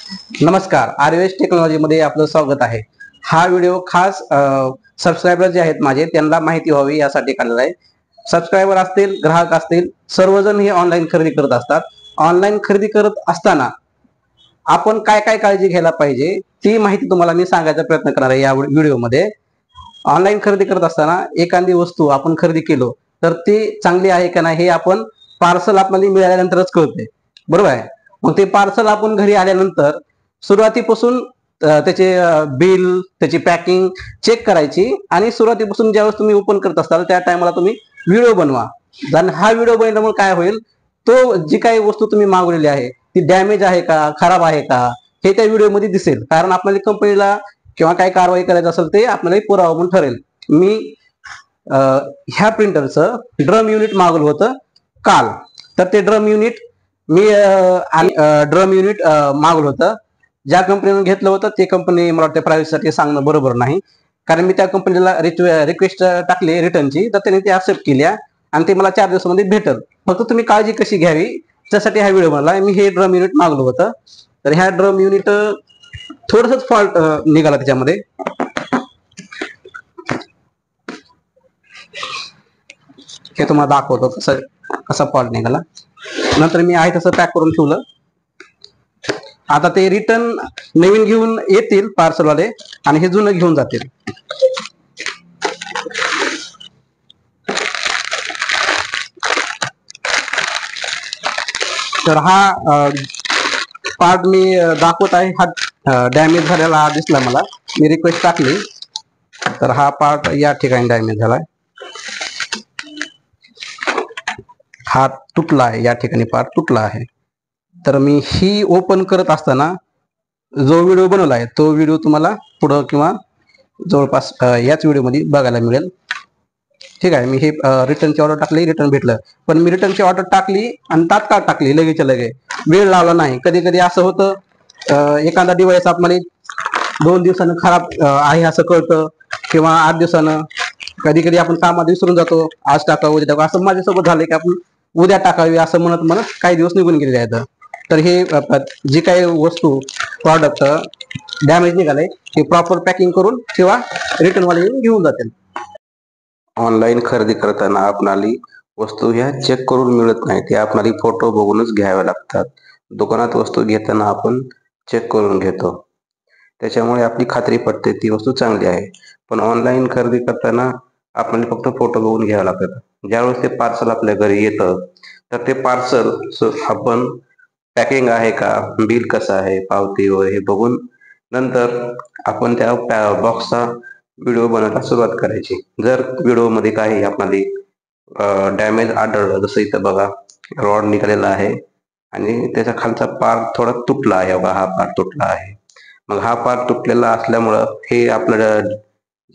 नमस्कार, आरएस टेक्नॉलॉजीमध्ये आपलं स्वागत आहे। हा व्हिडिओ खास सबस्क्रायबर जे आहेत माझे त्यांना माहिती व्हावी यासाठी काढलेला आहे। सबस्क्रायबर असतील, ग्राहक असतील, सर्वजण हे ऑनलाईन खरेदी करत असतात। ऑनलाईन खरेदी करत असताना आपण काय काय काळजी घ्यायला पाहिजे ती माहिती तुम्हाला मी सांगायचा प्रयत्न करणार आहे या व्हिडिओमध्ये। ऑनलाईन खरेदी करत असताना एखादी वस्तू आपण खरेदी केलो तर ती चांगली आहे का नाही हे आपण पार्सल आपल्याला मिळाल्यानंतरच कळते, बरोबर आहे। मग ते पार्सल आपण घरी आल्यानंतर सुरुवातीपासून त्याचे बिल, त्याची पॅकिंग चेक करायची आणि सुरुवातीपासून ज्यावेळेस तुम्ही ओपन करत असाल त्या टायमाला तुम्ही व्हिडिओ बनवा। आणि हा व्हिडिओ बनवल्यामुळे काय होईल, तो जी काही वस्तू तुम्ही मागवलेली आहे ती डॅमेज आहे का, खराब आहे का हे त्या व्हिडिओमध्ये दिसेल। कारण आपल्याला कंपनीला किंवा काय कारवाई करायचं असेल ते आपल्याला पुरावा म्हणून ठरेल। मी ह्या प्रिंटरचं ड्रम युनिट मागवलं होतं काल, तर ते ड्रम युनिट मी ड्रम युनिट मागवलं होतं। ज्या कंपनीने घेतलं होतं ते कंपनी मला वाटतं प्राइससाठी सांगणं बरोबर नाही, कारण मी त्या कंपनीला रिक्वेस्ट टाकली रिटर्नची, तर त्यांनी ती ऍक्सेप्ट केली आणि ते मला 4 दिवसामध्ये भेटल। फक्त तुम्ही काळजी कशी घ्यावी त्यासाठी हा व्हिडिओ बनवला। मी हे ड्रम युनिट मागवलं होतं, तर ह्या ड्रम युनिट थोडंसंच फॉल्ट निघाला त्याच्यामध्ये। हे तुम्हाला दाखवतो कसा फॉल्ट निघाला। नंतर मी आहे तसं पॅक करून ठेवलं। आता ते रिटर्न नवीन घेऊन येतील पार्सलवाले आणि हे जुनं घेऊन जातील। तर हा पार्ट मी दाखवत आहे, हा डॅमेज झालेला दिसला मला, मी रिक्वेस्ट टाकली तर हा पार्ट या ठिकाणी डॅमेज झालाय। हा तुटला आहे, या ठिकाणी पार्ट तुटला आहे। तर मी ही ओपन करत असताना जो व्हिडिओ बनवला आहे तो व्हिडिओ तुम्हाला पुढं किंवा जवळपास याच व्हिडिओमध्ये बघायला मिळेल। ठीक आहे, मी हे रिटर्नची ऑर्डर टाकली, रिटर्न भेटलं। पण मी रिटर्नची ऑर्डर टाकली आणि तात्काळ टाकली, लगेच लगे वेळ लावला नाही। कधी कधी असं होतं एखादा डिव्हाइस आपल्याला 2 दिवसानं खराब आहे असं कळतं, किंवा 8 दिवसानं। कधी कधी आपण कामात विसरून जातो, आज टाकावं उद्या टाकावं, असं माझ्यासोबत झालं की आपण उद्या टाकावी असं म्हणत म्हणत काही दिवस निघून गेले आहेत। तर हे जी काही वस्तू प्रॉडक्ट डॅमेज निघाले हे प्रॉपर पॅकिंग करून किंवा रिटर्न वाले येऊन घेऊन जातील। ऑनलाईन खरेदी करताना आपणाला वस्तू ह्या चेक करून मिळत नाही, ते आपणाला फोटो बघूनच घ्याव्या लागतात। दुकानात वस्तू घेताना आपण चेक करून घेतो, त्याच्यामुळे आपली खात्री पटते ती वस्तू चांगली आहे। पण ऑनलाईन खरेदी करताना आपल्याला फक्त फोटो बघून घ्यावं लागतं। ज्यावेळेस ते पार्सल आपल्या घरी येतं तर ते पार्सल आपण पॅकिंग आहे का, बिल कसं आहे, पावती वगैरे हे बघून नंतर आपण त्या बॉक्सचा व्हिडिओ बनवायला सुरुवात करायची। जर व्हिडिओमध्ये काही आपल्याला डॅमेज आढळलं, जसं इथं बघा रॉड निघालेला आहे आणि त्याचा खालचा पार्ट थोडा तुटला आहे, बघा हा पार्ट तुटला आहे। मग हा पार्ट तुटलेला असल्यामुळं हे आपलं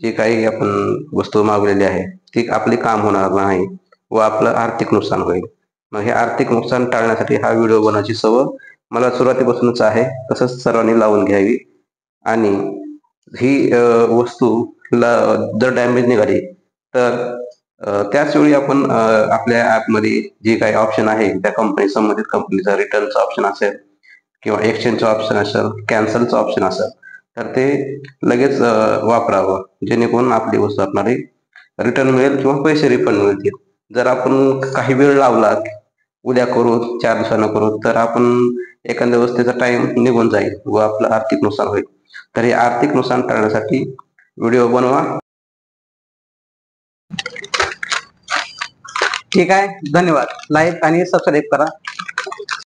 जे काही आपण वस्तू मागवलेली आहे ती आपली काम होणार नाही व आपलं आर्थिक नुकसान होईल। मग हे आर्थिक नुकसान टाळण्यासाठी हा व्हिडिओ बनवायची सवय मला सुरुवातीपासूनच आहे, तसंच सर्वांनी लावून घ्यावी। आणि ही वस्तूला जर डॅमेज निघाली तर त्याच वेळी आपण आपल्या ॲपमध्ये जे काही ऑप्शन आहे त्या संबंधित कंपनीचा रिटर्नचा ऑप्शन असेल किंवा एक्सचेंजचा ऑप्शन असेल, कॅन्सलचा ऑप्शन असेल, तर ते लगेच वापरावं, जेणेकरून आपली वस्तू आपणाला रिटर्न मिळेल किंवा पैसे रिफंड मिळतील। जर आपण काही वेळ लावला, उद्या करू, 4 दिवसानं करू, तर आपण एखाद्या वस्तूचा टाइम निघून जाईल व आपलं आर्थिक नुकसान होईल। तर हे आर्थिक नुकसान टाळण्यासाठी व्हिडिओ बनवा। ठीक आहे, धन्यवाद। लाईक आणि सबस्क्राईब करा।